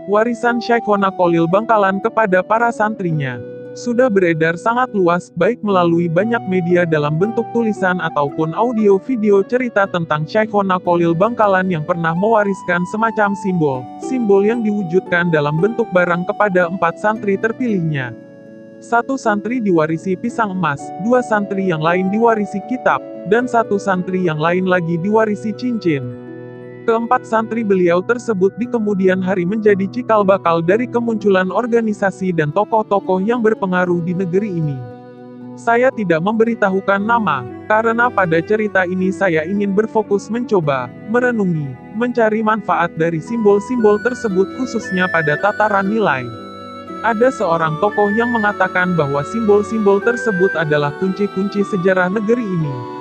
Warisan Syekhona Khalil Bangkalan kepada para santrinya sudah beredar sangat luas, baik melalui banyak media dalam bentuk tulisan ataupun audio video cerita tentang Syekhona Khalil Bangkalan yang pernah mewariskan semacam simbol yang diwujudkan dalam bentuk barang kepada 4 santri terpilihnya. 1 santri diwarisi pisang emas, 2 santri yang lain diwarisi kitab, dan 1 santri yang lain lagi diwarisi cincin. Keempat santri beliau tersebut di kemudian hari menjadi cikal bakal dari kemunculan organisasi dan tokoh-tokoh yang berpengaruh di negeri ini. Saya tidak memberitahukan nama, karena pada cerita ini saya ingin berfokus mencoba, merenungi, mencari manfaat dari simbol-simbol tersebut khususnya pada tataran nilai. Ada seorang tokoh yang mengatakan bahwa simbol-simbol tersebut adalah kunci-kunci sejarah negeri ini,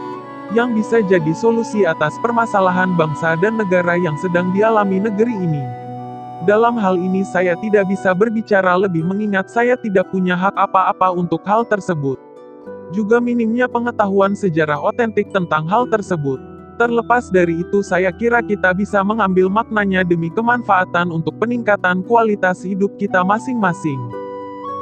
yang bisa jadi solusi atas permasalahan bangsa dan negara yang sedang dialami negeri ini. Dalam hal ini saya tidak bisa berbicara lebih mengingat saya tidak punya hak apa-apa untuk hal tersebut. Juga minimnya pengetahuan sejarah otentik tentang hal tersebut. Terlepas dari itu saya kira kita bisa mengambil maknanya demi kemanfaatan untuk peningkatan kualitas hidup kita masing-masing.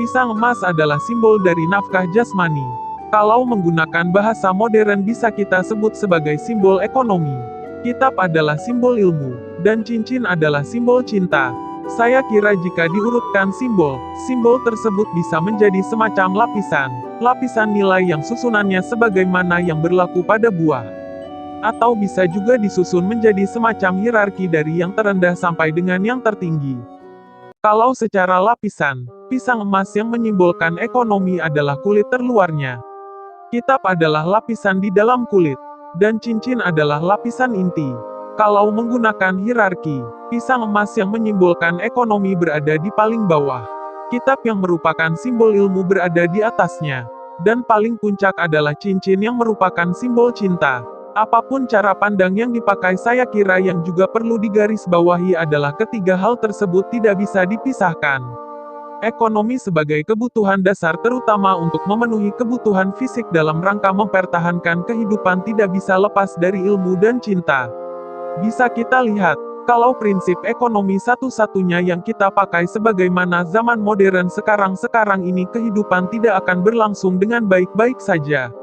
Pisang emas adalah simbol dari nafkah jasmani. Kalau menggunakan bahasa modern bisa kita sebut sebagai simbol ekonomi. Kitab adalah simbol ilmu, dan cincin adalah simbol cinta. Saya kira jika diurutkan simbol tersebut bisa menjadi semacam lapisan nilai yang susunannya sebagaimana yang berlaku pada buah. Atau bisa juga disusun menjadi semacam hierarki dari yang terendah sampai dengan yang tertinggi. Kalau secara lapisan, pisang emas yang menyimbolkan ekonomi adalah kulit terluarnya. Kitab adalah lapisan di dalam kulit, dan cincin adalah lapisan inti. Kalau menggunakan hierarki, pisang emas yang menyimbolkan ekonomi berada di paling bawah. Kitab yang merupakan simbol ilmu berada di atasnya. Dan paling puncak adalah cincin yang merupakan simbol cinta. Apapun cara pandang yang dipakai saya kira yang juga perlu digarisbawahi adalah ketiga hal tersebut tidak bisa dipisahkan. Ekonomi sebagai kebutuhan dasar terutama untuk memenuhi kebutuhan fisik dalam rangka mempertahankan kehidupan tidak bisa lepas dari ilmu dan cinta. Bisa kita lihat, kalau prinsip ekonomi satu-satunya yang kita pakai sebagaimana zaman modern sekarang ini kehidupan tidak akan berlangsung dengan baik-baik saja.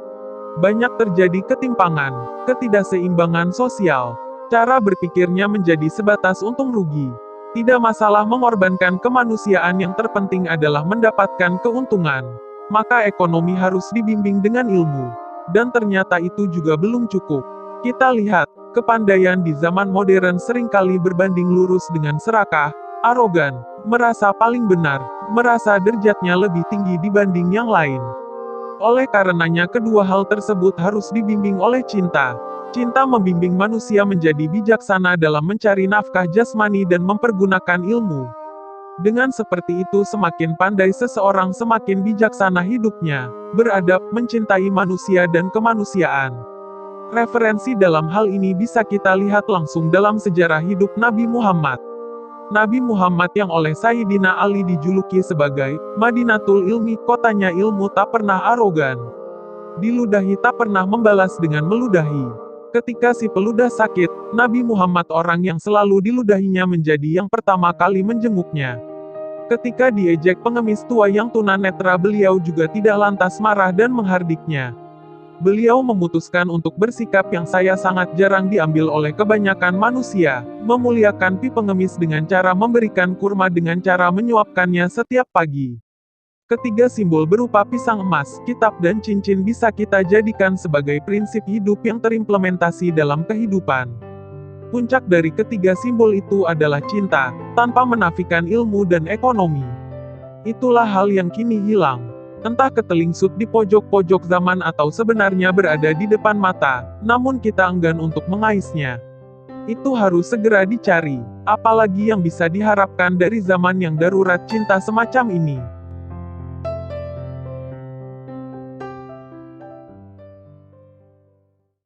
Banyak terjadi ketimpangan, ketidakseimbangan sosial. Cara berpikirnya menjadi sebatas untung rugi. Tidak masalah mengorbankan kemanusiaan, yang terpenting adalah mendapatkan keuntungan. Maka ekonomi harus dibimbing dengan ilmu. Dan ternyata itu juga belum cukup. Kita lihat, kepandaian di zaman modern seringkali berbanding lurus dengan serakah, arogan, merasa paling benar, merasa derajatnya lebih tinggi dibanding yang lain. Oleh karenanya kedua hal tersebut harus dibimbing oleh cinta. Cinta membimbing manusia menjadi bijaksana dalam mencari nafkah jasmani dan mempergunakan ilmu. Dengan seperti itu semakin pandai seseorang semakin bijaksana hidupnya, beradab, mencintai manusia dan kemanusiaan. Referensi dalam hal ini bisa kita lihat langsung dalam sejarah hidup Nabi Muhammad. Nabi Muhammad yang oleh Sayyidina Ali dijuluki sebagai Madinatul Ilmi, kotanya ilmu, tak pernah arogan. Diludahi tak pernah membalas dengan meludahi. Ketika si peludah sakit, Nabi Muhammad orang yang selalu diludahinya menjadi yang pertama kali menjenguknya. Ketika diejek pengemis tua yang tunanetra beliau juga tidak lantas marah dan menghardiknya. Beliau memutuskan untuk bersikap yang saya sangat jarang diambil oleh kebanyakan manusia, memuliakan pi pengemis dengan cara memberikan kurma dengan cara menyuapkannya setiap pagi. Ketiga simbol berupa pisang emas, kitab dan cincin bisa kita jadikan sebagai prinsip hidup yang terimplementasi dalam kehidupan. Puncak dari ketiga simbol itu adalah cinta, tanpa menafikan ilmu dan ekonomi. Itulah hal yang kini hilang. Entah ketelingsut di pojok-pojok zaman atau sebenarnya berada di depan mata, namun kita enggan untuk mengaisnya. Itu harus segera dicari, apalagi yang bisa diharapkan dari zaman yang darurat cinta semacam ini.